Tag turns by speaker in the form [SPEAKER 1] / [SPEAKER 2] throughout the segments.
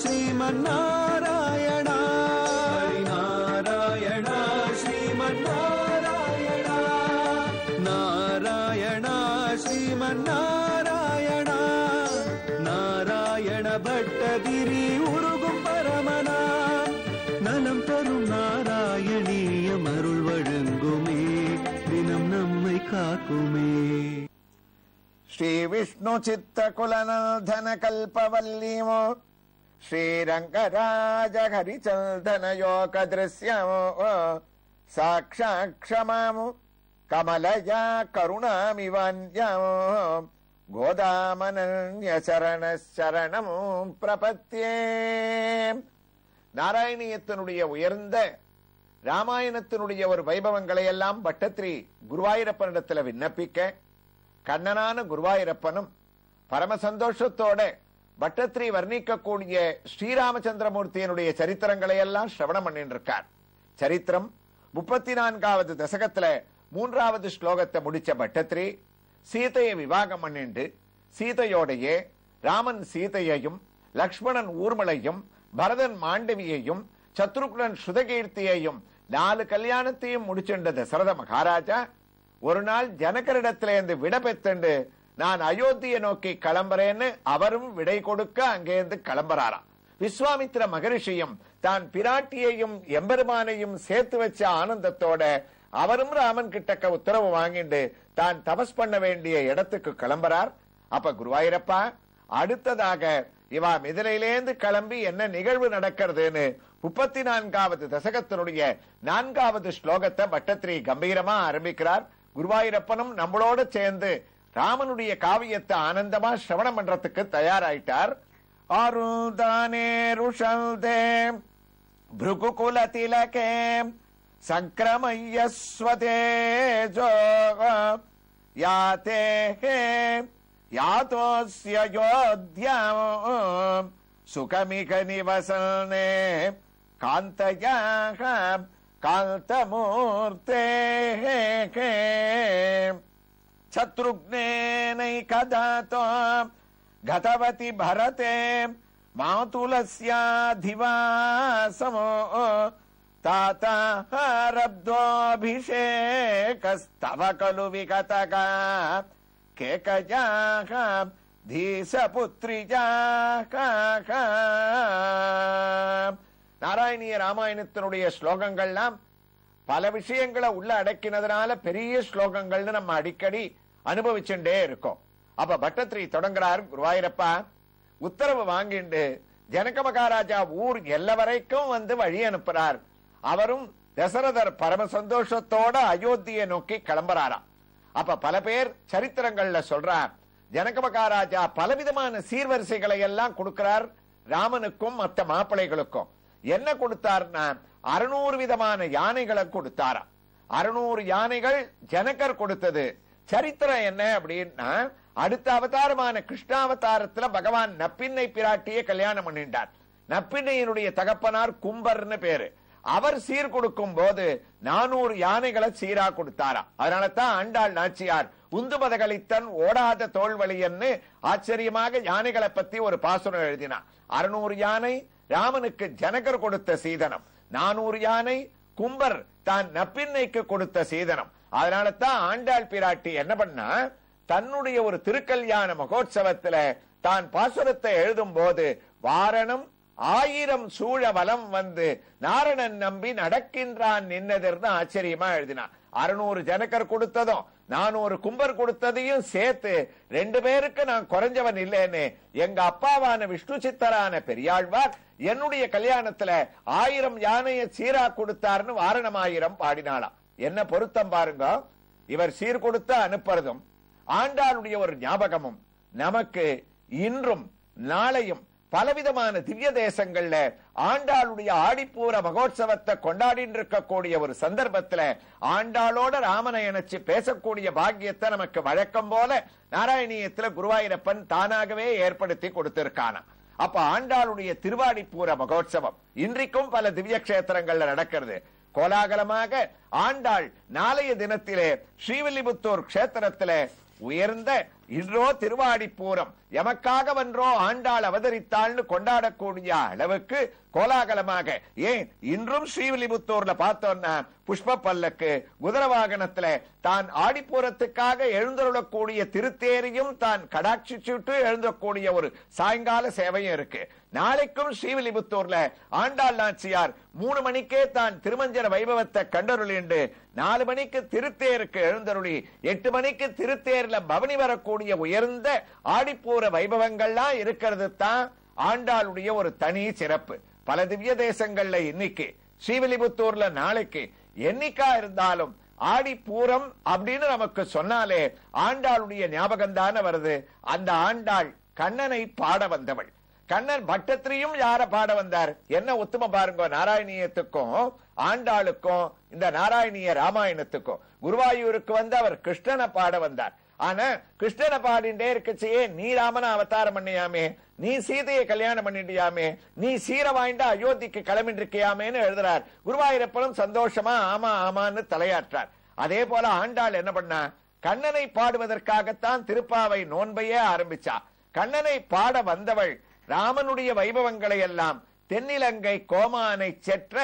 [SPEAKER 1] ஸ்ரீமன்னாராயண நாராயண ஸ்ரீமன்னாராயண நாராயண ஸ்ரீமன்னாராயண நாராயண பட்டதிரி உருகும் பரமனா நலம் தரும் நாராயணீயம் அருள் வழங்குமே தினம் நம்மை காக்குமே.
[SPEAKER 2] श्री विष्णु चित्त कुलनंदन कल्पवल्लीमो श्रीरंगराज हरिचंदन योग दृश्यमो साक्षाक्षमामो कमलया करुणामिवान्यमो गोदामनन्य शरणमो प्रपत्ये. நாராயணியத்தினுடைய உயர்ந்த ராமாயணத்தினுடைய ஒரு வைபவங்களை எல்லாம் பட்டத்திரி குருவாயூரப்பனிடத்தில் விண்ணப்பிக்க கண்ணனான குருவாயூரப்பனும் பரம சந்தோஷத்தோட பட்டத்திரி வர்ணிக்கக்கூடிய ஸ்ரீராமச்சந்திரமூர்த்தியினுடைய சரித்திரங்களை எல்லாம் சிரவணம் பண்ணிட்டு இருக்கார். சரித்திரம் 34வது தசகத்துல 3வது ஸ்லோகத்தை முடிச்ச பட்டத்திரி சீதையை விவாகம் பண்ணிண்டு சீதையோடையே ராமன் சீதையையும் லக்ஷ்மணன் ஊர்மலையும் பரதன் மாண்டவியையும் சத்ருக்னன் ஸ்ருதகீர்த்தியையும் 4 கல்யாணத்தையும் முடிச்சுண்ட தசரத மகாராஜா ஒரு நாள் ஜனகரிடத்திலிருந்து விடை பெற்று நான் அயோத்தியை நோக்கி கிளம்புறேன்னு அவரும் விடை கொடுக்க அங்கேருந்து கிளம்புறாராம். விஸ்வாமித்திர மகரிஷியும் தான் பிராட்டியையும் எம்பெருமானையும் சேர்த்து வச்ச ஆனந்தத்தோட அவரும் ராமன் கிட்டக்க உத்தரவு வாங்கிட்டு தான் தபஸ் பண்ண வேண்டிய இடத்துக்கு கிளம்புறார். அப்ப குருவாயூரப்பா அடுத்ததாக இவா மிதிலையிலேந்து கிளம்பி என்ன நிகழ்வு நடக்கிறதுன்னு 34வது தசகத்தினுடைய 4வது ஸ்லோகத்தை பட்டத்திரி கம்பீரமா ஆரம்பிக்கிறார். குருவாயூரப்பனும் நம்மளோட சேர்ந்து ராமனுடைய காவியத்தை ஆனந்தமா சிரவணம் பண்றதுக்கு தயாராயிட்டார். ஆருதானே ருஷல்தே भृगुकुल तिलके संक्रमयस्वतेजो याते यातोस्य योध्यां सुखमिक निवसने कान्तयाः कान्तमूर्ते शत्रुघ्नेनैकदातो गतवति भरते मातुलस्याधिवासमो तातारब्धोऽभिषेकस्तव खलु विगतका केकजाः धीसपुत्रिजाः. நாராயணிய ராமாயணத்தினுடைய ஸ்லோகங்கள்லாம் பல விஷயங்களை உள்ள அடக்கினதுனால பெரிய ஸ்லோகங்கள்னு நம்ம அடிக்கடி அனுபவிச்சுட்டே இருக்கோம். அப்ப பட்டத்திரி தொடங்குறார். குருவாயூரப்பா உத்தரவு வாங்கிண்டு ஜனக மகாராஜா ஊர் எல்லை வரைக்கும் வந்து வழி அனுப்புறார். அவரும் தசரதர் பரம சந்தோஷத்தோட அயோத்தியை நோக்கி கிளம்புறாராம். அப்ப பல பேர் சரித்திரங்கள்ல சொல்றார் ஜனக மகாராஜா பலவிதமான சீர்வரிசைகளை எல்லாம் கொடுக்கிறார் ராமனுக்கும் மற்ற மாப்பிளைகளுக்கும். என்ன கொடுத்தார்னா 600 விதமான யானைகளை கொடுத்தாராம். 600 யானைகள் ஜனகர் கொடுத்தது. சரித்திரம் என்ன அப்படின்னா அடுத்த அவதாரமான கிருஷ்ணாவதாரத்துல பகவான் நப்பின்னை பிராட்டியை கல்யாணம் பண்ணிட்டார். நப்பின்னையினுடைய தகப்பனார் கும்பர்னு பேரு. அவர் சீர் கொடுக்கும் போது 400 யானைகளை சீரா கொடுத்தாராம். அதனாலதான் ஆண்டாள் நாச்சியார் உந்து மதகளித்தன் ஓடாத தோல்வழியன்னு ஆச்சரியமாக யானைகளை பத்தி ஒரு பாசுரம் எழுதினார். 600 யானை ராமனுக்கு ஜனகர் கொடுத்த சீதனம், 400 யானை கும்பர் தான் நப்பின்னைக்கு கொடுத்த சீதனம். அதனாலதான் ஆண்டாள் பிராட்டி என்ன பண்ணா தன்னுடைய ஒரு திருக்கல்யாண மகோத்சவத்துல தான் பாசுரத்தை எழுதும் போது வாரணம் 1000 சூழ வலம் வந்து நாரணன் நம்பி நடக்கின்றான் நின்னதர்னு ஆச்சரியமா எழுதினான். 600 ஜனகர் கொடுத்ததும் 400 கும்பர் கொடுத்ததையும் சேர்த்து 2 பேருக்கு நான் குறைஞ்சவன் இல்லைன்னு எங்க அப்பாவான விஷ்ணு சித்தரான பெரியாழ்வார் என்னுடைய கல்யாணத்துல 1000 யானையை சீரா கொடுத்தார்னு வாரணம் 1000 பாடினாளாம். என்ன பொருத்தம் பாருங்க. இவர் சீர் கொடுத்த அனுப்புறதும் ஆண்டாளுடைய ஒரு ஞாபகமும் நமக்கு இன்றும் நாளையும் பலவிதமான திவ்ய தேசங்கள்ல ஆண்டாளுடைய ஆடிப்பூர மகோத்சவத்தை கொண்டாடிட்டு இருக்கக்கூடிய ஒரு சந்தர்ப்பத்துல ஆண்டாளோட ராமனை இணைச்சு பேசக்கூடிய பாக்கியத்தை நமக்கு வழக்கம் போல நாராயணியத்துல குருவாயூரப்பன் தானாகவே ஏற்படுத்தி கொடுத்திருக்கானா. அப்ப ஆண்டாளுடைய திருவாடிப்பூர மகோத்சவம் இன்றைக்கும் பல திவ்ய கஷேத்திரங்கள்ல நடக்கிறது. கோலாகலமாக ஆண்டாள் நாளைய தினத்திலே ஸ்ரீவில்லிபுத்தூர் கஷேத்திரத்திலே உயர்ந்த இன்றோ திருவாடிப்பூரம், எமக்காக வென்றோ ஆண்டாள் அவதரித்தாள்னு கொண்டாடக்கூடிய அளவுக்கு கோலாகலமாக, ஏன் இன்றும் ஸ்ரீவில்லிபுத்தூர்ல பார்த்தோம்னா புஷ்ப பல்லக்கு, குதிரை வாகனத்துல தான் ஆடிப்பூரத்துக்காக எழுந்தருளக்கூடிய திருத்தேரையும் தான் கடாட்சிச்சுட்டு எழுந்தக்கூடிய ஒரு சாயங்கால சேவையும் இருக்கு. நாளைக்கும் ஸ்ரீவில்லிபுத்தூர்ல ஆண்டாள் நாச்சியார் 3 மணிக்கே தான் திருமஞ்சன வைபவத்தை கண்டருளிண்டு 4 மணிக்கு திருத்தேருக்கு எழுந்தருளி 8 மணிக்கு திருத்தேர்ல பவனி வரக்கூடிய உயர்ந்த ஆடிப்பூர வைபவங்கள்லாம் இருக்கிறது தான் ஆண்டாளுடைய ஒரு தனி சிறப்பு. பல திவ்ய தேசங்கள்ல இன்னைக்கு, ஸ்ரீவில்லிபுத்தூர்ல நாளைக்கு, என்னைக்கா இருந்தாலும் ஆடிப்பூரம் அப்படின்னு நமக்கு சொன்னாலே ஆண்டாளுடைய ஞாபகம் தானே வருது. அந்த ஆண்டாள் கண்ணனை பாட வந்தவள். கண்ணன் பட்டத்திரியும் யார பாட வந்தார்? என்ன உத்தம பாருங்க, நாராயணியத்துக்கும் ஆண்டாளுக்கும் இந்த நாராயணிய ராமாயணத்துக்கும். குருவாயூருக்கு வந்து அவர் கிருஷ்ணனை பாட வந்தார். ஆனா கிருஷ்ணனை பாடிண்டே இருக்கச்சே, நீ ராமன அவதாரம் பண்ணியாமே, நீ சீதையை கல்யாணம் பண்ணிட்டியாமே, நீ சீர வாய்ந்த அயோத்திக்கு கிளம்பின்றிருக்கியாமேன்னு எழுதுறார். குருவாயூரப்பனும் சந்தோஷமா ஆமா ஆமான்னு தலையாற்றார். அதே போல ஆண்டாள் என்ன பண்ணா, கண்ணனை பாடுவதற்காகத்தான் திருப்பாவை நோன்பையே ஆரம்பிச்சா. கண்ணனை பாட வந்தவள் ராமனுடைய வைபவங்களை எல்லாம் தென்னிலங்கை கோமானை செற்ற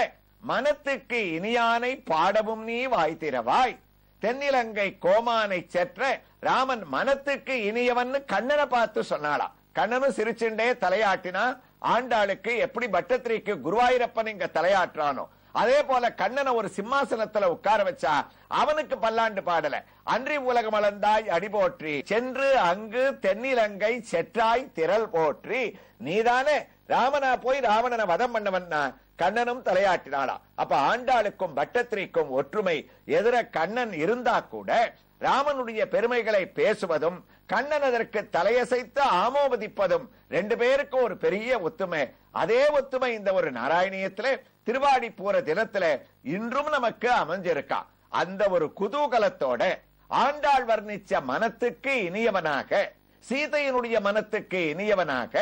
[SPEAKER 2] மனத்துக்கு இனியானை பாடவும் நீ வாய்த்திரவாய். தென்னிலங்கை கோமானை செற்ற ராமன் மனத்துக்கு இனியவன் கண்ணனை பார்த்து சொன்னாளாம். கண்ணனும் சிரிச்சுண்டே தலையாட்டினா. ஆண்டாளுக்கு எப்படி பட்டத்திரிக்கு குருவாயூரப்பன் இங்க தலையாற்றானோ அதே போல கண்ணனை ஒரு சிம்மாசனத்துல உட்கார வச்சா அவனுக்கு பல்லாண்டு பாடல. அன்றி உலகம் அளந்தாய் அடி போற்றி, சென்று அங்கு தென்னிலங்கை செற்றாய் திரள் போற்றி. நீதானே ராமனா போய் ராவணனை வதம் பண்ணவன்னா கண்ணனும் தலையாட்டினாளா. அப்ப ஆண்டாளுக்கும் பட்டத்திரிக்கும் ஒற்றுமை. எதிர கண்ணன் இருந்தா கூட ராமனுடைய பெருமைகளை பேசுவதும் கண்ணன் அதற்கு தலையசைத்து ஆமோதிப்பதும் 2 பேருக்கும் ஒரு பெரிய ஒத்துமை. அதே ஒத்துமை இந்த ஒரு நாராயணியத்திலே திருவாடிப்பூர தினத்துல இன்றும் நமக்கு அமைஞ்சிருக்கா. அந்த ஒரு குதூகலத்தோட ஆண்டாள் வர்ணிச்ச மனத்துக்கு இனியவனாக, சீதையினுடைய மனத்துக்கு இனியவனாக,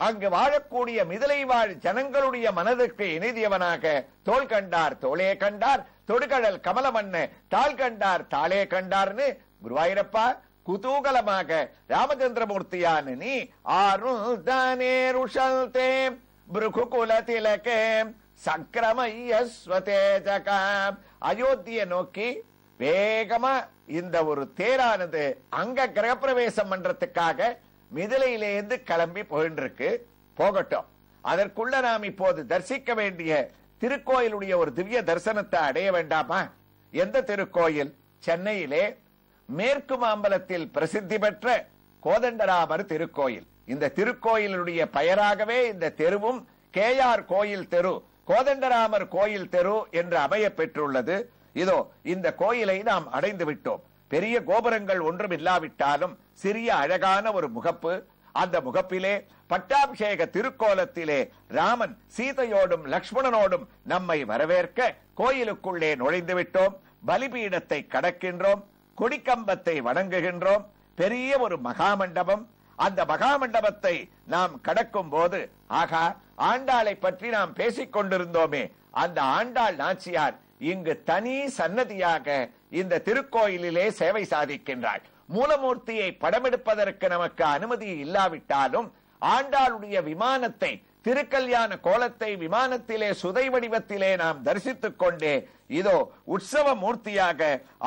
[SPEAKER 2] அங்கு வாழக்கூடிய மிதிலை வாழ் ஜனங்களுடைய மனதுக்கு இனிதியவனாக, தோள் கண்டார் தோளே கண்டார், தொடுகடல் கமலமண்ண தாள் கண்டார் தாளே கண்டார்னு குருவாயூரப்பா குதூகலமாக ராமச்சந்திரமூர்த்தியான நீ ஆருள் தானே ருஷல் தேம் பிருகுகுல திலகே சக்கரமய்யஸ்வதேஜகம். அயோத்தியை நோக்கி வேகமா இந்த ஒரு தேரானது அங்க கிரகப்பிரவேசம் பண்றதுக்காக மிதிலையிலேருந்து கிளம்பி போயிருக்கு. போகட்டும், அதற்குள்ள நாம் இப்போது தரிசிக்க வேண்டிய திருக்கோயிலுடைய ஒரு திவ்ய தரிசனத்தை அடைய வேண்டாமா? எந்த திருக்கோயில்? சென்னையிலே மேற்கு மாம்பலத்தில் பிரசித்தி பெற்ற கோதண்டராமர் திருக்கோயில். இந்த திருக்கோயிலுடைய பெயராகவே இந்த தெருவும் கேஆர் கோயில் தெரு, கோதண்டராமர் கோயில் தெரு என்று அமைய பெற்றுள்ளது. இதோ இந்த கோயிலை நாம் அடைந்து விட்டோம். பெரிய கோபுரங்கள் ஒன்றும் இல்லாவிட்டாலும் சிறிய அழகான ஒரு முகப்பு. அந்த முகப்பிலே பட்டாபிஷேக திருக்கோலத்திலே ராமன் சீதையோடும் லக்ஷ்மணனோடும் நம்மை வரவேற்க கோயிலுக்குள்ளே நுழைந்து விட்டோம். பலிபீடத்தை கடக்கின்றோம், கொடிக்கம்பத்தை வணங்குகின்றோம். பெரிய ஒரு மகாமண்டபம். அந்த மகாமண்டபத்தை நாம் கடக்கும் போது ஆகா, ஆண்டாளை பற்றி நாம் பேசிக் கொண்டிருந்தோமே, அந்த ஆண்டாள் நாச்சியார் இங்கு தனி சன்னதியாக இந்த திருக்கோயிலிலே சேவை சாதிக்கின்றாள். மூலமூர்த்தியை படமெடுப்பதற்கு நமக்கு அனுமதி இல்லாவிட்டாலும் ஆண்டாளுடைய விமானத்தை, திருக்கல்யாண கோலத்தை விமானத்திலே சுதை வடிவத்திலே நாம் தரிசித்துக் கொண்டே இதோ உற்சவ மூர்த்தியாக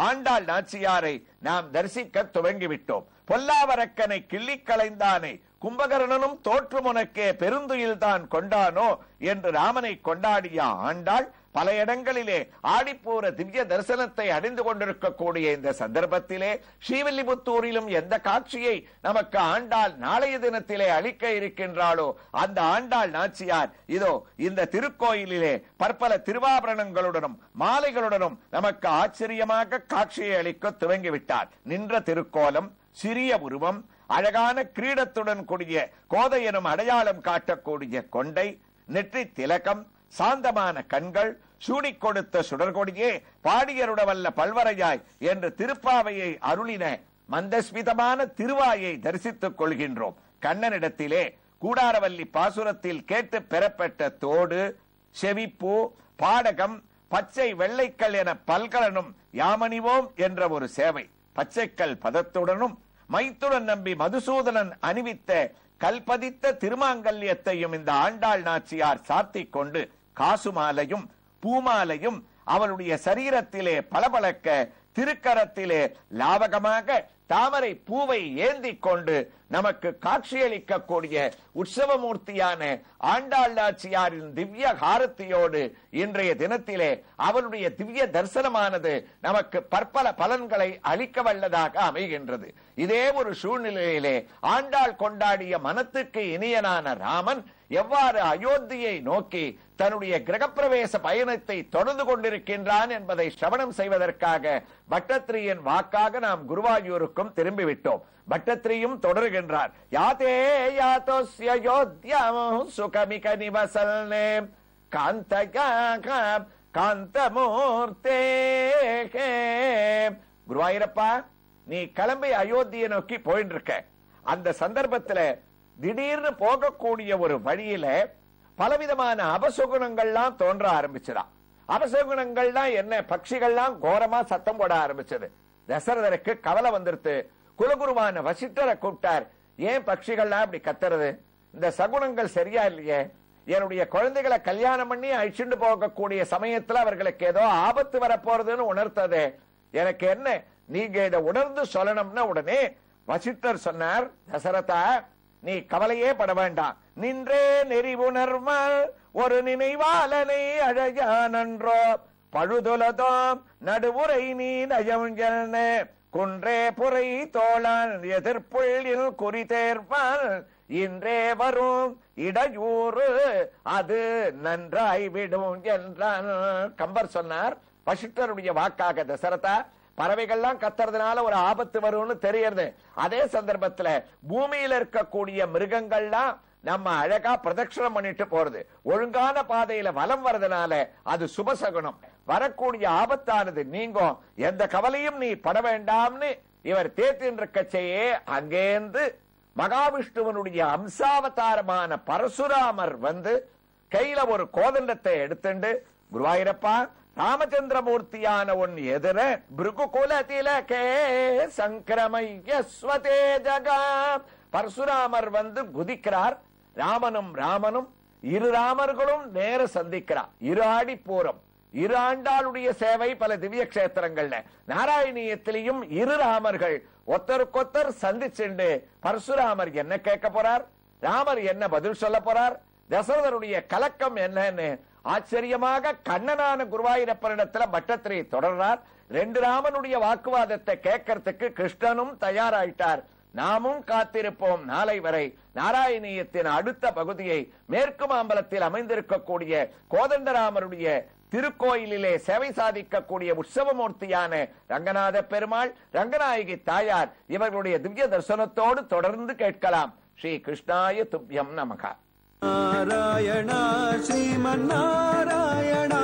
[SPEAKER 2] ஆண்டாள் நாச்சியாரை நாம் தரிசிக்க துவங்கிவிட்டோம். பொல்லாவரக்கனை கிள்ளி களைந்தானே கும்பகர்ணனும் தோற்றுமுனக்கே பெருந்துயில் தான் கொண்டானோ என்று ராமனை கொண்டாடிய ஆண்டாள் பல இடங்களிலே ஆடிப்பூர திவ்ய தரிசனத்தை அடைந்து கொண்டிருக்கக்கூடிய இந்த சந்தர்ப்பத்திலே ஸ்ரீவில்லிபுத்தூரிலும் எந்த காட்சியை நமக்கு ஆண்டாள் நாளைய தினத்திலே அளிக்க இருக்கின்றாளோ அந்த ஆண்டாள் நாச்சியார் இதோ இந்த திருக்கோயிலிலே பற்பல திருவாபரணங்களுடனும் மாலைகளுடனும் நமக்கு ஆச்சரியமாக காட்சியை அளிக்க துவங்கிவிட்டார். நின்ற திருக்கோலம், சிறிய உருவம், அழகான கிரீடத்துடன் கூடிய கோதை எனும் அடையாளம் காட்டக்கூடிய கொண்டை, நெற்றி திலகம், சாந்தமான கண்கள், சூடிக் கொடுத்த சுடர்கொடியே பாடியருடவல்ல பல்வரையாய் என்று திருப்பாவையை அருளின மந்தஸ்மிதமான திருவாயை தரிசித்துக் கொள்கின்றோம். கண்ணனிடத்திலே கூடாரவல்லி பாசுரத்தில் கேட்டு பெறப்பட்ட தோடு, செவிப்பூ, பாடகம், பச்சை வெள்ளைக்கல் என பல்கலனும் யாமணிவோம் என்ற ஒரு சேவை. பச்சைக்கல் பதத்துடனும் மைத்துடன் நம்பி மதுசூதனன் அணிவித்த கல்பதித்த திருமாங்கல்யத்தையும் இந்த ஆண்டாள் நாச்சியார் சாத்திக் கொண்டு காசு மாலையும் பூமாலையும் அவளுடைய சரீரத்திலே பளபளக்க திருக்கரத்திலே லாவகமாக தாமரை பூவை ஏந்தி கொண்டு நமக்கு காட்சியளிக்கக்கூடிய உற்சவமூர்த்தியான ஆண்டாள் நாச்சியாரின் திவ்ய ஹாரத்தியோடு இன்றைய தினத்திலே அவளுடைய திவ்ய தரிசனமானது நமக்கு பற்பல பலன்களை அளிக்க வல்லதாக அமைகின்றது. இதே ஒரு சூழ்நிலையிலே ஆண்டாள் கொண்டாடிய மனத்துக்கு இனியனான ராமன் எவ்வாறு அயோத்தியை நோக்கி தன்னுடைய கிரகப்பிரவேச பயணத்தை தொடர்ந்து கொண்டிருக்கின்றான் என்பதை சிரவணம் செய்வதற்காக பட்டத்திரியின் வாக்காக நாம் குருவாயூருக்கும் திரும்பிவிட்டோம். பட்டத்திரியும் தொடருகின்றார். யாதே யாதோஸ்ய யோத்யாம் சுகமிக நிவசல்னே காந்தயாக காந்தமூர்த்தே. குருவாயூரப்பா, நீ கிளம்பி அயோத்தியை நோக்கி போயிட்டு இருக்க. அந்த சந்தர்ப்பத்துல திடீர்னு போகக்கூடிய ஒரு வழியில பலவிதமான அபசகுணங்கள்லாம் தோன்ற ஆரம்பிச்சுதான். அபசகுணங்கள்லாம் என்ன? பட்சிகள்லாம் கோரமா சத்தம் போட ஆரம்பிச்சது. தசரதருக்கு கவலை வந்துருத்து. குலகுருவான வசிஷ்டரை கூப்பிட்டார். ஏன் பட்சிகள்லாம் இப்படி கத்துறது? இந்த சகுனங்கள் சரியா இல்லையே. என்னுடைய குழந்தைகளை கல்யாணம் பண்ணி அழிச்சுண்டு போகக்கூடிய சமயத்துல அவர்களுக்கு ஏதோ ஆபத்து வரப்போறதுன்னு உணர்த்தது. எனக்கு என்ன, நீங்க இதை உணர்ந்து சொல்லணும்னா உடனே வசிஷ்டர் சொன்னார், தசரதா நீ கவலையே பட வேண்டாம். நின்றே நெறிவுணர்மல் ஒரு நினைவாளனை அழகானன்றோ பழுதுலதோம் நடுவுரை நீ நயம் குன்றே புரை தோழன் எதிர்ப்புள்ளில் குறி தேர்வான் இன்றே வரும் இடையூறு அது நன்றாய் விடும் என்றான். கம்பர் சொன்னார் வசிஷ்டருடைய வாக்காக, தசரதா பறவைகள்லாம் கத்துறதுனால ஒரு ஆபத்து வரும்னு தெரியறது. அதே சந்தர்ப்பத்துல பூமியில இருக்கக்கூடிய மிருகங்கள்லாம் நம்ம அழகா பிரதட்சணம் பண்ணிட்டு போறது, ஒழுங்கான பாதையில வலம் வரதுனால அது சுபசகுனம். வரக்கூடிய ஆபத்தானது நீங்கும், எந்த கவலையும் நீ பட வேண்டாம்னு இவர் தேத்தின் இருக்கச்சையே அங்கேந்து மகாவிஷ்ணுவனுடைய அம்சாவதாரமான பரசுராமர் வந்து கையில ஒரு கோதண்டத்தை எடுத்துண்டு, குருவாயூரப்பா ராமச்சந்திரமூர்த்தியான உன் எதிர பிருகுகுல திலகே சங்கிரமயஸ்வதே ஜகா. பரசுராமர் வந்து குதிக்கிறார். ராமனும் இரு ராமர்களும் நேர சந்திக்கிறார். இரு ஆடி பூரம், இரு ஆண்டாளுடைய சேவை பல திவ்ய கஷேத்திரங்கள்ல. நாராயணியத்திலையும் இரு ராமர்கள் ஒத்தருக்கொத்தர் சந்திச்சுண்டு பரசுராமர் என்ன கேட்க போறார், ராமர் என்ன பதில் சொல்ல போறார், தசரதருடைய கலக்கம் என்னன்னு ஆச்சரியமாக கண்ணனான குருவாயூரப்பனிடத்துல பட்டத்திரி தொடர்றார். ரெண்டு ராமனுடைய வாக்குவாதத்தை கேட்கறதுக்கு கிருஷ்ணனும் தயாராயிட்டார். நாமும் காத்திருப்போம் நாளை வரை. நாராயணியத்தின் அடுத்த பகுதியை மேற்கு மாம்பலத்தில் அமைந்திருக்கக்கூடிய கோதண்டராமருடைய திருக்கோயிலிலே சேவை சாதிக்கக்கூடிய உற்சவமூர்த்தியான ரங்கநாத பெருமாள், ரங்கநாயகி தாயார் இவர்களுடைய திவ்ய தரிசனத்தோடு தொடர்ந்து கேட்கலாம். ஸ்ரீ கிருஷ்ணாய துப்யம் நமக.
[SPEAKER 1] நாராயணா ஸ்ரீமன் நாராயணா.